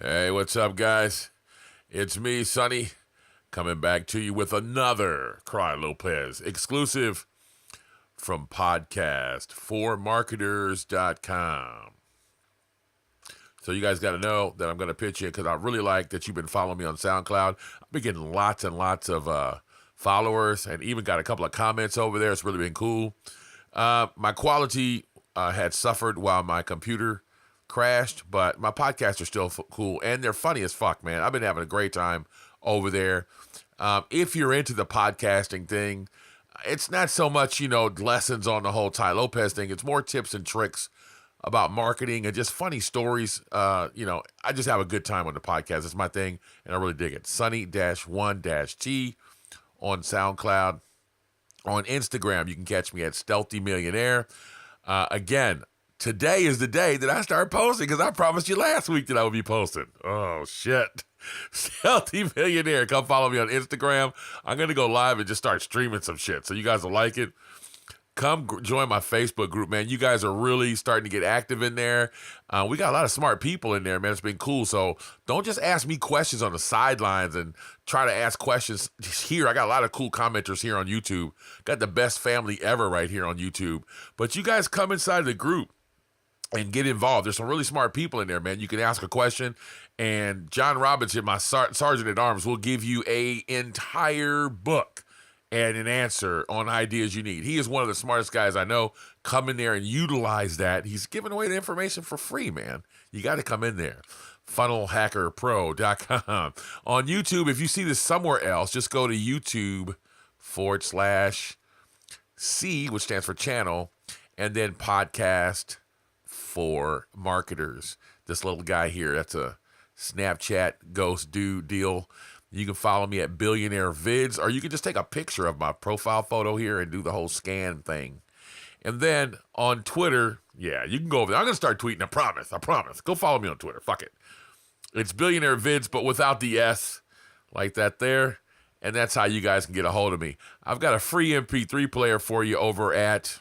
Hey, what's up, guys? It's me, Sonny, coming back to you with another Tai Lopez exclusive from podcast4marketers.com. So you guys got to know that I'm going to pitch you because I really like that you've been following me on SoundCloud. I've been getting lots and lots of followers and even got a couple of comments over there. It's really been cool. My quality had suffered while my computer crashed, but my podcasts are still cool, and they're funny as fuck, man. I've been having a great time over there. If you're into the podcasting thing, it's not so much, lessons on the whole Tai Lopez thing. It's more tips and tricks about marketing and just funny stories. I just have a good time on the podcast. It's my thing, and I really dig it. Sunny-1-T on SoundCloud. On Instagram, you can catch me at Stealthy Millionaire. Again, today is the day that I start posting because I promised you last week that I would be posting. Oh, shit. Stealthy Millionaire. Come follow me on Instagram. I'm going to go live and just start streaming some shit, so you guys will like it. Come join my Facebook group, man. You guys are really starting to get active in there. We got a lot of smart people in there, man. It's been cool. So don't just ask me questions on the sidelines and try to ask questions here. I got a lot of cool commenters here on YouTube. Got the best family ever right here on YouTube. But you guys come inside the group and get involved. There's some really smart people in there, man. You can ask a question, and John Robinson, my sergeant at arms, will give you an entire book and an answer on ideas you need. He is one of the smartest guys I know. Come in there and utilize that. He's giving away the information for free, man. You got to come in there. FunnelHackerPro.com. On YouTube, if you see this somewhere else, just go to YouTube/C, which stands for channel, and then podcast for marketers. This little guy here, that's a Snapchat ghost dude deal. You can follow me at Billionaire Vids, or you can just take a picture of my profile photo here and do the whole scan thing. And then on Twitter, yeah, you can go over there. I'm going to start tweeting, I promise. Go follow me on Twitter. Fuck it. It's Billionaire Vids, but without the S, like that there. And that's how you guys can get a hold of me. I've got a free MP3 player for you over at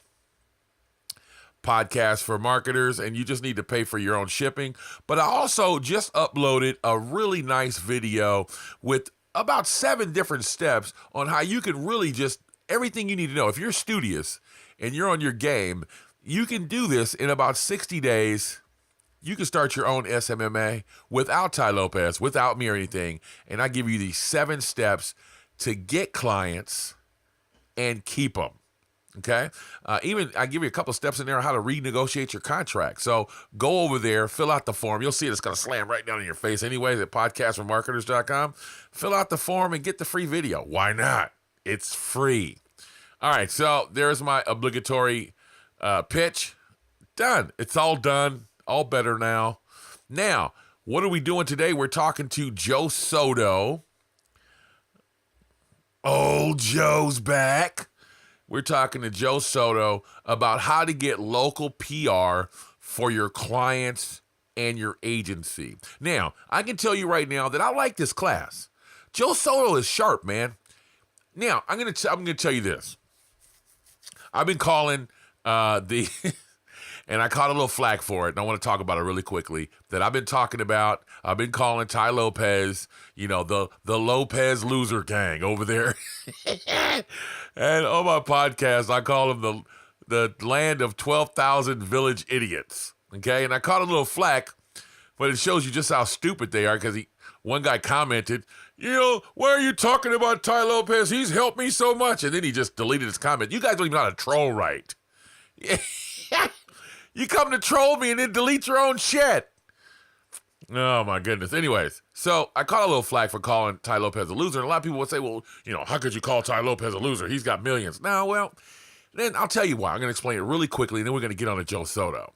Podcast for Marketers, and you just need to pay for your own shipping. But I also just uploaded a really nice video with about 7 different steps on how you can really just everything you need to know. If you're studious and you're on your game, you can do this in about 60 days. You can start your own SMMA without Tai Lopez, without me or anything. And I give you these 7 steps to get clients and keep them. Okay. Even I give you a couple steps in there on how to renegotiate your contract. So go over there, fill out the form. You'll see it. It's going to slam right down in your face anyways at podcastformarketers.com. Fill out the form and get the free video. Why not? It's free. All right. So there's my obligatory pitch. Done. It's all done. All better now. Now, what are we doing today? We're talking to Joe Soto. Old Joe's back. We're talking to Joe Soto about how to get local PR for your clients and your agency. Now, I can tell you right now that I like this class. Joe Soto is sharp, man. Now, I'm gonna tell you this. I've been calling and I caught a little flack for it, and I want to talk about it really quickly, that I've been talking about. I've been calling Tai Lopez, the Lopez loser gang over there. And on my podcast, I call him the land of 12,000 village idiots, okay? And I caught a little flack, but it shows you just how stupid they are, because one guy commented, why are you talking about Tai Lopez? He's helped me so much. And then he just deleted his comment. You guys don't even know how to troll right. You come to troll me and then delete your own shit. Oh, my goodness. Anyways, so I caught a little flack for calling Tai Lopez a loser. And a lot of people would say, well, how could you call Tai Lopez a loser? He's got millions. Now, well, then I'll tell you why. I'm going to explain it really quickly, and then we're going to get on to Joe Soto.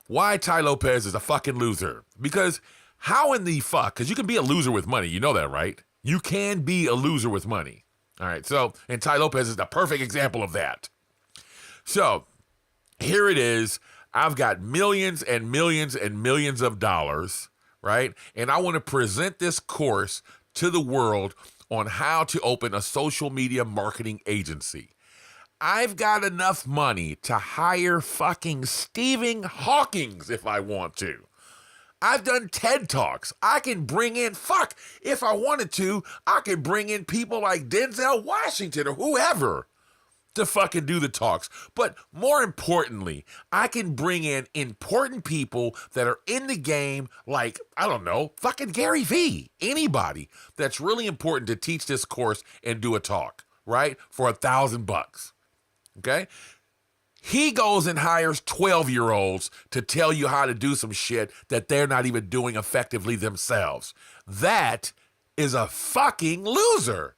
Why Tai Lopez is a fucking loser. Because how in the fuck? Because you can be a loser with money. You know that, right? You can be a loser with money. All right, so, and Tai Lopez is the perfect example of that. So, here it is. I've got millions and millions and millions of dollars, right? And I want to present this course to the world on how to open a social media marketing agency. I've got enough money to hire fucking Stephen Hawking if I want to. I've done TED Talks. I can bring in, if I wanted to, I could bring in people like Denzel Washington or whoever to fucking do the talks. But more importantly, I can bring in important people that are in the game, like, I don't know, fucking Gary Vee, anybody that's really important to teach this course and do a talk, right? For $1,000. Okay? He goes and hires 12-year-olds to tell you how to do some shit that they're not even doing effectively themselves. That is a fucking loser.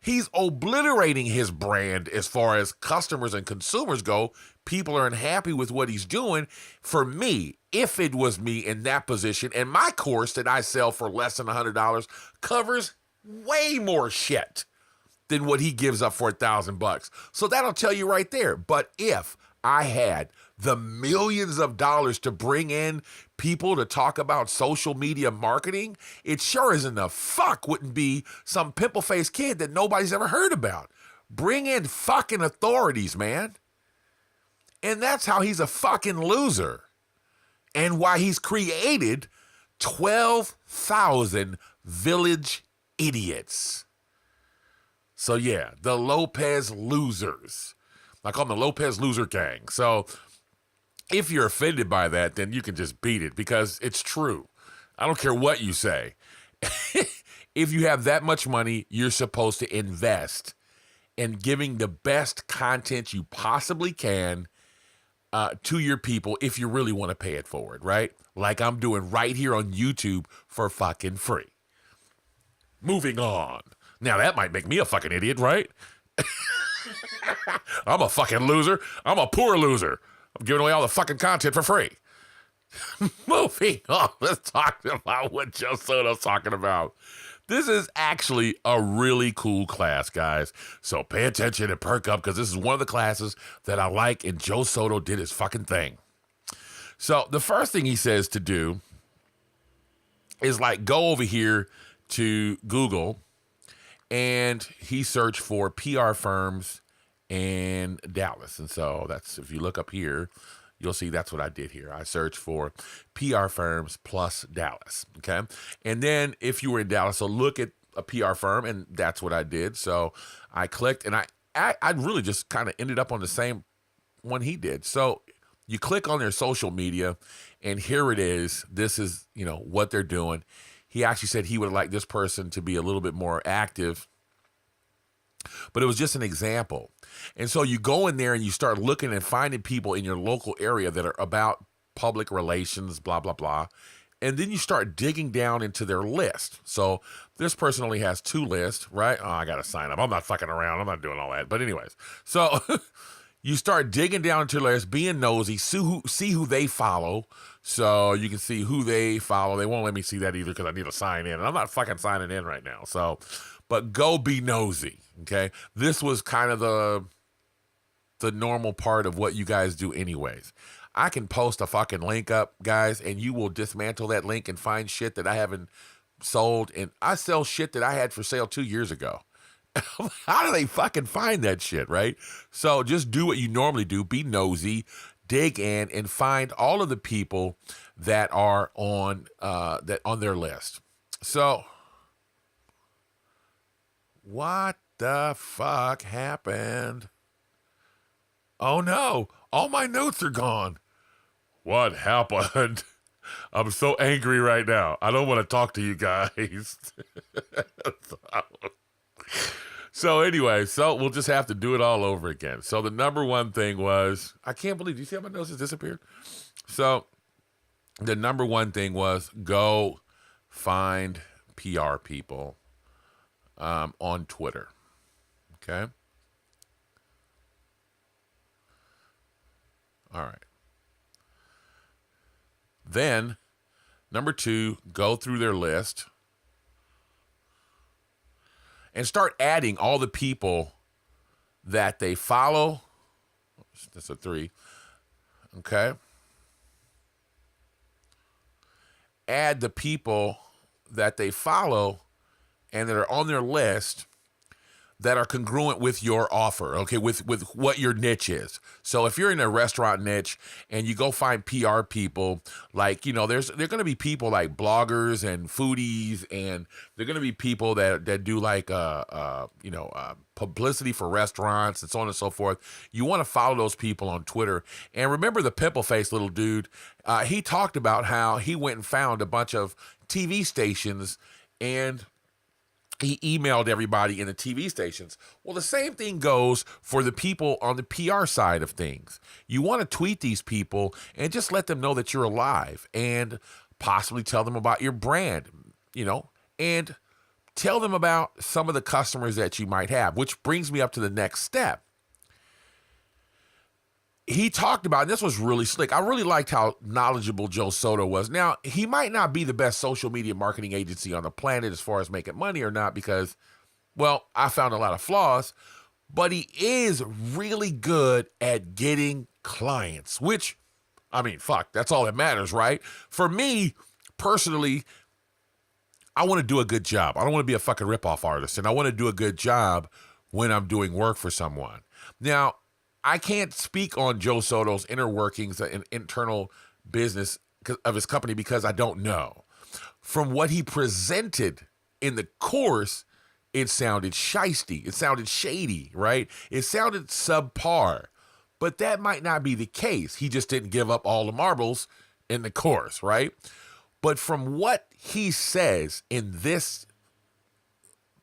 He's obliterating his brand as far as customers and consumers go. People are unhappy with what he's doing. For me, if it was me in that position, and my course that I sell for less than $100 covers way more shit than what he gives up for $1,000. So that'll tell you right there. But if I had the millions of dollars to bring in people to talk about social media marketing, it sure as in the fuck wouldn't be some pimple-faced kid that nobody's ever heard about. Bring in fucking authorities, man. And that's how he's a fucking loser. And why he's created 12,000 village idiots. So yeah, the Lopez losers. I call them the Lopez loser gang. So if you're offended by that, then you can just beat it because it's true. I don't care what you say. If you have that much money, you're supposed to invest in giving the best content you possibly can to your people if you really want to pay it forward, right? Like I'm doing right here on YouTube for fucking free. Moving on. Now that might make me a fucking idiot, right? I'm a fucking loser. I'm a poor loser. I'm giving away all the fucking content for free. Moving on. Let's talk about what Joe Soto's talking about. This is actually a really cool class, guys. So pay attention and perk up because this is one of the classes that I like, and Joe Soto did his fucking thing. So the first thing he says to do is like go over here to Google, and he searched for PR firms in Dallas. And so that's, if you look up here, you'll see that's what I did here. I searched for PR firms plus Dallas, okay? And then if you were in Dallas, so look at a PR firm, and that's what I did. So I clicked, and I really just kind of ended up on the same one he did. So you click on their social media, and here it is. This is, what they're doing. He actually said he would like this person to be a little bit more active, but it was just an example. And so you go in there and you start looking and finding people in your local area that are about public relations, blah, blah, blah. And then you start digging down into their list. So this person only has 2 lists, right? Oh, I got to sign up. I'm not fucking around. I'm not doing all that. But anyways, so you start digging down into their list, being nosy, see who they follow. So you can see who they follow. They won't let me see that either because I need to sign in. And I'm not fucking signing in right now. So, but go be nosy, okay? This was kind of the normal part of what you guys do anyways. I can post a fucking link up, guys, and you will dismantle that link and find shit that I haven't sold. And I sell shit that I had for sale 2 years ago. How do they fucking find that shit, right? So just do what you normally do. Be nosy, dig in, and find all of the people that are on their list. So what the fuck happened? Oh no, all my notes are gone. What happened? I'm so angry right now. I don't want to talk to you guys. So anyway, we'll just have to do it all over again. So the number one thing was, I can't believe, do you see how my nose has disappeared? So the number one thing was go find PR people on Twitter. Okay. All right. Then, number 2, go through their list and start adding all the people that they follow. That's a 3. Okay. Add the people that they follow and that are on their list that are congruent with your offer, okay, with what your niche is. So if you're in a restaurant niche and you go find PR people, like, you know, there're going to be people like bloggers and foodies, and they're going to be people that do like publicity for restaurants and so on and so forth. You want to follow those people on Twitter. And remember the pimple face little dude, he talked about how he went and found a bunch of TV stations and he emailed everybody in the TV stations. Well, the same thing goes for the people on the PR side of things. You want to tweet these people and just let them know that you're alive, and possibly tell them about your brand, you know, and tell them about some of the customers that you might have, which brings me up to the next step. He talked about, and this was really slick. I really liked how knowledgeable Joe Soto was. Now, he might not be the best social media marketing agency on the planet as far as making money or not, because, well, I found a lot of flaws, but he is really good at getting clients, which, I mean, fuck, that's all that matters, right? For me, personally, I want to do a good job. I don't want to be a fucking ripoff artist, and I want to do a good job when I'm doing work for someone. Now, I can't speak on Joe Soto's inner workings and internal business of his company because I don't know. From what he presented in the course, it sounded shisty. It sounded shady, right? It sounded subpar. But that might not be the case. He just didn't give up all the marbles in the course, right? But from what he says in this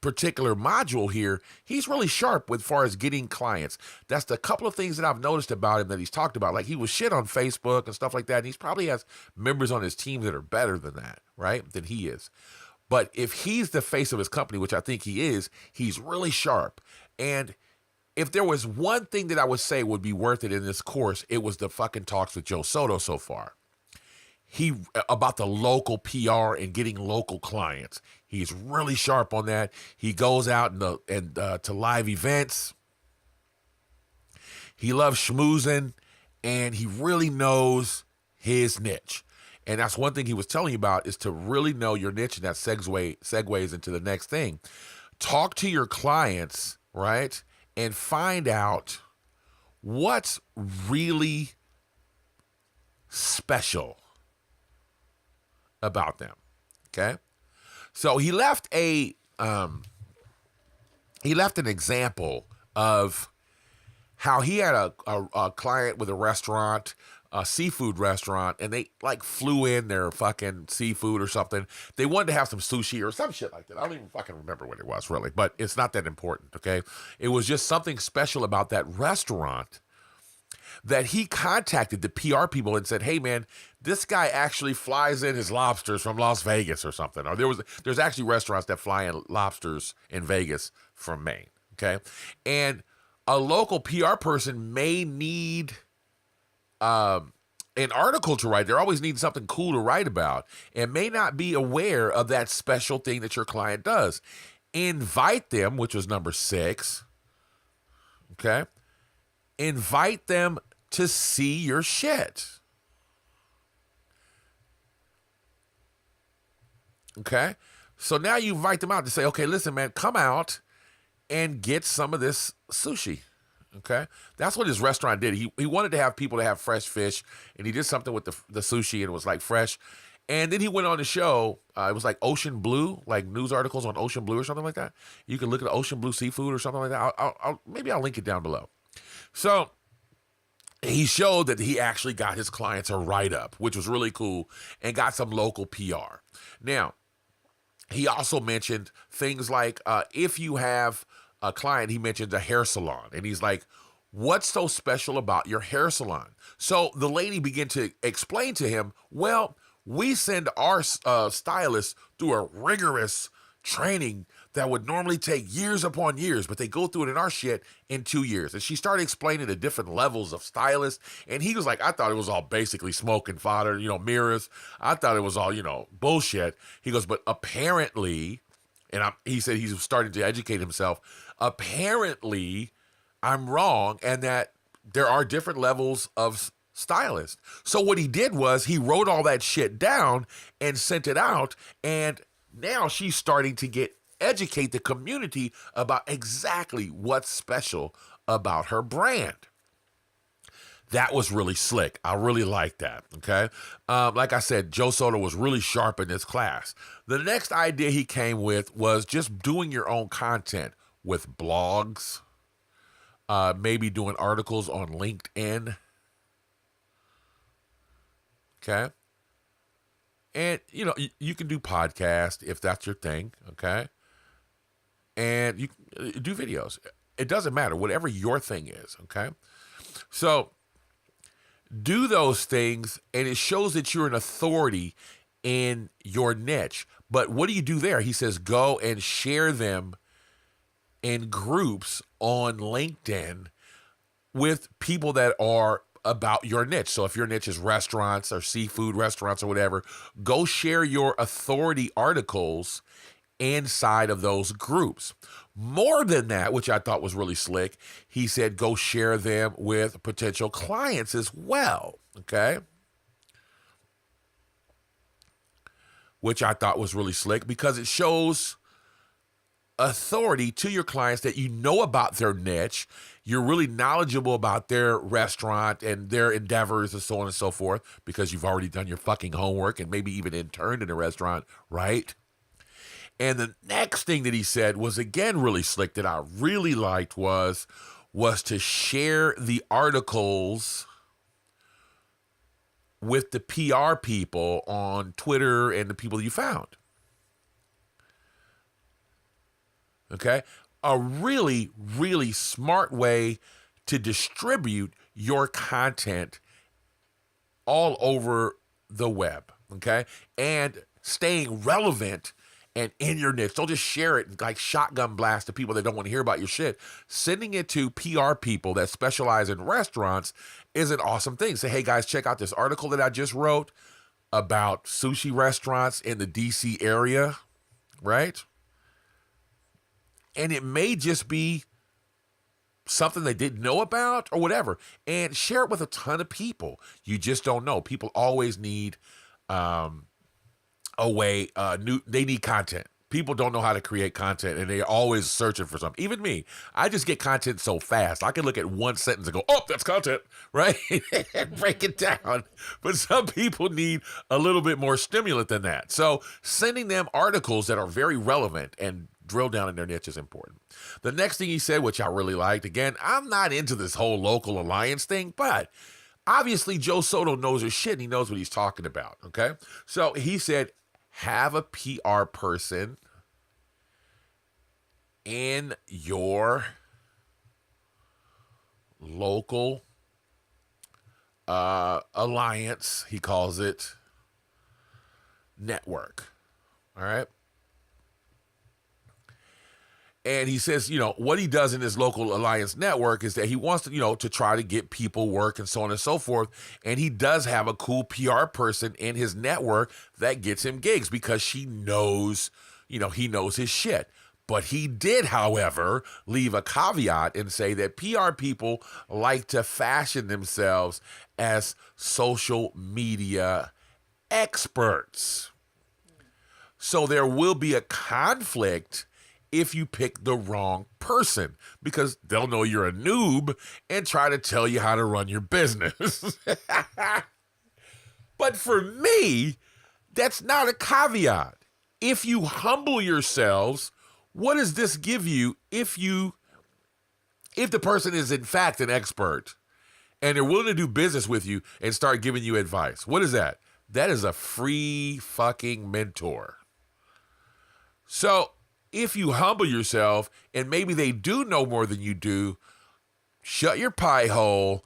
particular module here, he's really sharp with far as getting clients. That's the couple of things that I've noticed about him that he's talked about. Like, he was shit on Facebook and stuff like that. And he's probably has members on his team that are better than that, right? Than he is. But if he's the face of his company, which I think he is, he's really sharp. And if there was one thing that I would say would be worth it in this course, it was the fucking talks with Joe Soto so far. About the local PR and getting local clients. He's really sharp on that. He goes out to live events. He loves schmoozing, and he really knows his niche. And that's one thing he was telling you about, is to really know your niche, and that segues into the next thing. Talk to your clients, right? And find out what's really special about them. Okay. So he left an example of how he had a client with a restaurant, a seafood restaurant, and they like flew in their fucking seafood or something. They wanted to have some sushi or some shit like that. I don't even fucking remember what it was really, but it's not that important. Okay. It was just something special about that restaurant that he contacted the PR people and said, hey man, this guy actually flies in his lobsters from Las Vegas or something. Or there's actually restaurants that fly in lobsters in Vegas from Maine. Okay. And a local PR person may need an article to write. They're always needing something cool to write about, and may not be aware of that special thing that your client does. Invite them, which was number 6. Okay. Invite them to see your shit. Okay. So now you invite them out to say, okay, listen, man, come out and get some of this sushi. Okay. That's what his restaurant did. He wanted to have people to have fresh fish, and he did something with the sushi, and it was like fresh. And then he went on the show. It was like Ocean Blue, like news articles on Ocean Blue or something like that. You can look at Ocean Blue Seafood or something like that. Maybe I'll link it down below. So he showed that he actually got his clients a write-up, which was really cool, and got some local PR. Now, he also mentioned things like if you have a client, he mentioned a hair salon, and he's like, what's so special about your hair salon? So the lady began to explain to him, well, we send our stylists through a rigorous training that would normally take years upon years, but they go through it in our shit in 2 years. And she started explaining the different levels of stylists. And he was like, I thought it was all basically smoke and fodder, mirrors. I thought it was all, bullshit. He goes, but apparently, and he said he's starting to educate himself. Apparently, I'm wrong, and that there are different levels of stylists. So what he did was he wrote all that shit down and sent it out, and now she's starting to get educate the community about exactly what's special about her brand. That was really slick. I really like that. Okay. Like I said, Joe Soto was really sharp in this class. The next idea he came with was just doing your own content with blogs, maybe doing articles on LinkedIn. Okay. And, you can do podcast if that's your thing. Okay. And you do videos. It doesn't matter, whatever your thing is. Okay. So do those things, and it shows that you're an authority in your niche. But what do you do there? He says, go and share them in groups on LinkedIn with people that are about your niche. So if your niche is restaurants or seafood restaurants or whatever, go share your authority articles inside of those groups. More than that, which I thought was really slick, he said go share them with potential clients as well. Okay. Which I thought was really slick because it shows authority to your clients that you know about their niche. You're really knowledgeable about their restaurant and their endeavors and so on and so forth because you've already done your fucking homework and maybe even interned in a restaurant, right? And the next thing that he said was, again, really slick that I really liked was to share the articles with the PR people on Twitter and the people you found. Okay? A really, really smart way to distribute your content all over the web. Okay? And staying relevant and in your niche. Don't just share it like shotgun blast to people that don't want to hear about your shit. Sending it to PR people that specialize in restaurants is an awesome thing. Say, hey guys, check out this article that I just wrote about sushi restaurants in the DC area, right? And it may just be something they didn't know about or whatever. And share it with a ton of people. You just don't know. People always need they need content. People don't know how to create content and they're always searching for something. Even me, I just get content so fast. I can look at one sentence and go, oh, that's content, right? And break it down. But some people need a little bit more stimulant than that. So sending them articles that are very relevant and drill down in their niche is important. The next thing he said, which I really liked, again, I'm not into this whole local alliance thing, but obviously Joe Soto knows his shit and he knows what he's talking about, okay? So he said, have a PR person in your local alliance, he calls it, network. All right. And he says, what he does in his local alliance network is that he wants to, to try to get people work and so on and so forth. And he does have a cool PR person in his network that gets him gigs because she knows, he knows his shit. But he did, however, leave a caveat and say that PR people like to fashion themselves as social media experts. So there will be a conflict if you pick the wrong person, because they'll know you're a noob and try to tell you how to run your business. But for me, that's not a caveat. If you humble yourselves, what does this give you if the person is in fact an expert and they're willing to do business with you and start giving you advice? What is that? That is a free fucking mentor. So if you humble yourself and maybe they do know more than you do, shut your pie hole,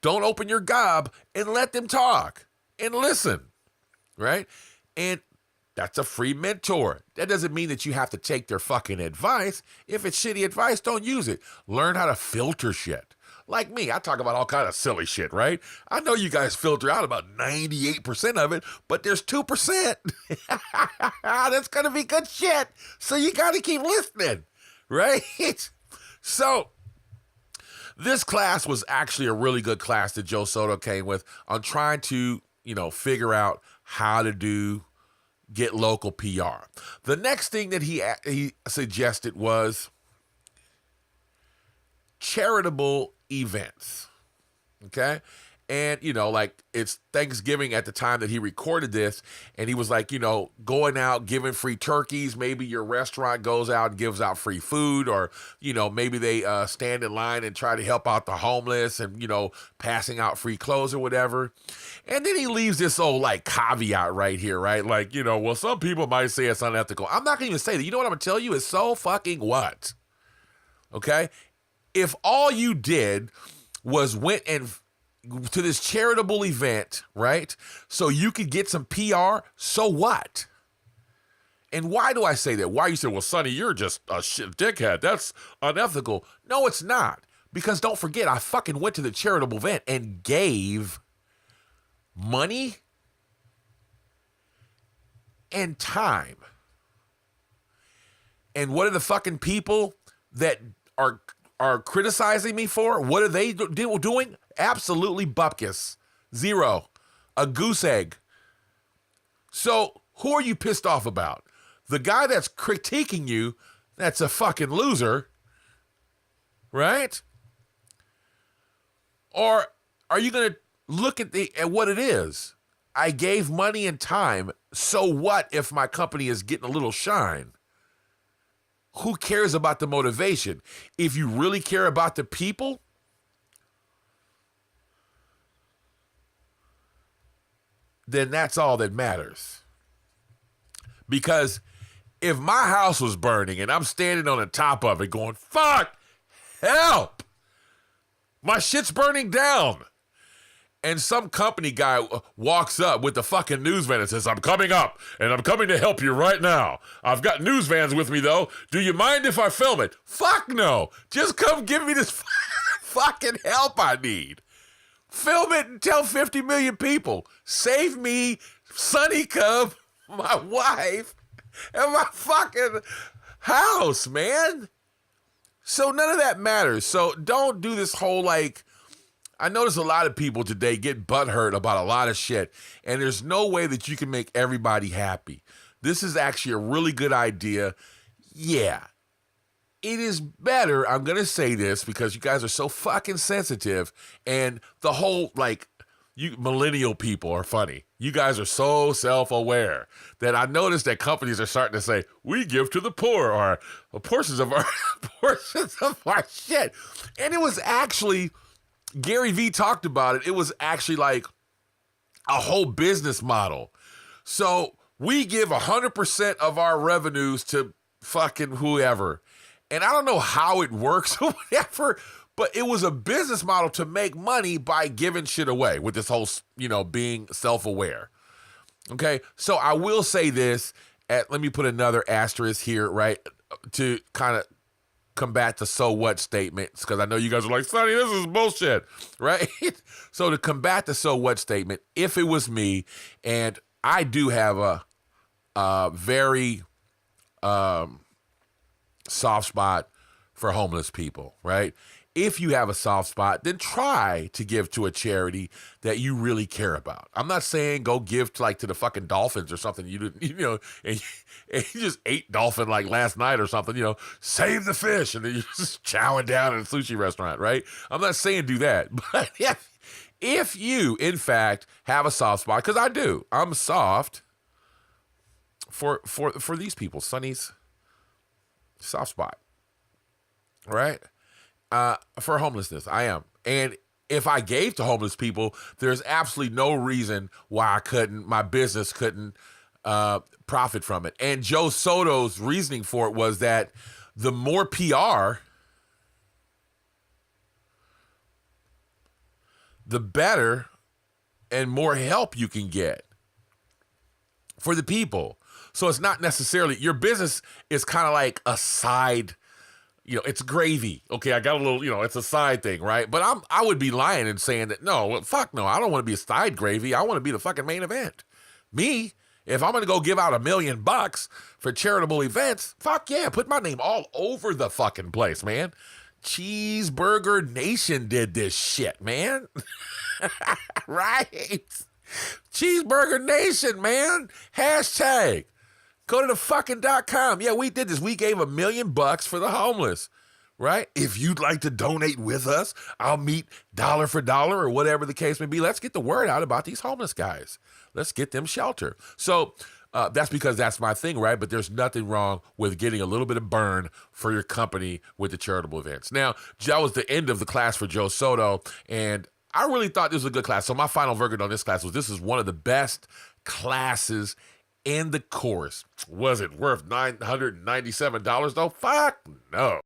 don't open your gob and let them talk and listen, right? And that's a free mentor. That doesn't mean that you have to take their fucking advice. If it's shitty advice, don't use it. Learn how to filter shit. Like me, I talk about all kind of silly shit, right? I know you guys filter out about 98% of it, but there's 2%. That's going to be good shit. So you got to keep listening, right? So this class was actually a really good class that Joe Soto came with on trying to, figure out how to do get local PR. The next thing that he suggested was charitable events. Okay? And, like it's Thanksgiving at the time that he recorded this. And he was like, going out, giving free turkeys. Maybe your restaurant goes out and gives out free food. Or, maybe they stand in line and try to help out the homeless and, passing out free clothes or whatever. And then he leaves this old like caveat right here, right? Like, well, some people might say it's unethical. I'm not going to even say that. You know what I'm going to tell you? It's so fucking what? Okay? If all you did was went and to this charitable event, right? So you could get some PR, so what? And why do I say that? Why you say, well, Sonny, you're just a shit dickhead. That's unethical. No, it's not. Because don't forget, I fucking went to the charitable event and gave money and time. And what are the fucking people that are criticizing me for? What are they doing? Absolutely bupkis. Zero. A goose egg. So who are you pissed off about? The guy that's critiquing you, that's a fucking loser, right? Or are you going to look at what it is? I gave money and time. So what if my company is getting a little shine? Who cares about the motivation? If you really care about the people, then that's all that matters. Because if my house was burning and I'm standing on the top of it going, fuck, help, my shit's burning down. And some company guy walks up with the fucking news van and says, I'm coming up and I'm coming to help you right now. I've got news vans with me though. Do you mind if I film it? Fuck no. Just come give me this fucking help I need. Film it and tell 50 million people. Save me, Sonny Cub, my wife, and my fucking house, man. So none of that matters. So don't do this whole like, I notice a lot of people today get butthurt about a lot of shit, and there's no way that you can make everybody happy. This is actually a really good idea. Yeah. It is better, I'm going to say this because you guys are so fucking sensitive, and the whole, like, you millennial people are funny. You guys are so self-aware that I noticed that companies are starting to say, we give to the poor, or portions of our shit. And it was actually, Gary Vee talked about it. It was actually like a whole business model. So we give 100% of our revenues to fucking whoever. And I don't know how it works or whatever, but it was a business model to make money by giving shit away with this whole, being self-aware. Okay. So I will say this, let me put another asterisk here, right? To kind of combat the so what statements, because I know you guys are like, Sonny, this is bullshit, right? So to combat the so what statement, if it was me, and I do have a very soft spot for homeless people, right? If you have a soft spot, then try to give to a charity that you really care about. I'm not saying go give to the fucking dolphins or something you didn't, and you just ate dolphin like last night or something, save the fish, and then you're just chowing down at a sushi restaurant, right? I'm not saying do that, but if you, in fact, have a soft spot, because I do, I'm soft for these people, Sonny's soft spot, right? For homelessness, I am. And if I gave to homeless people, there's absolutely no reason why my business couldn't profit from it. And Joe Soto's reasoning for it was that the more PR, the better and more help you can get for the people. So it's not necessarily, your business is kind of like a side, it's gravy. Okay, I got a little, it's a side thing, right? But I would be lying and saying that, fuck no, I don't want to be a side gravy. I want to be the fucking main event. Me, if I'm going to go give out $1 million for charitable events, fuck yeah, put my name all over the fucking place, man. Cheeseburger Nation did this shit, man. Right? Cheeseburger Nation, man. Hashtag. Go to the fucking.com. Yeah, we did this. We gave $1 million for the homeless, right? If you'd like to donate with us, I'll meet dollar for dollar or whatever the case may be. Let's get the word out about these homeless guys. Let's get them shelter. So that's because that's my thing, right? But there's nothing wrong with getting a little bit of burn for your company with the charitable events. Now, that was the end of the class for Joe Soto, and I really thought this was a good class. So my final verdict on this class was this is one of the best classes in the course. Was it worth $997 though? Fuck no.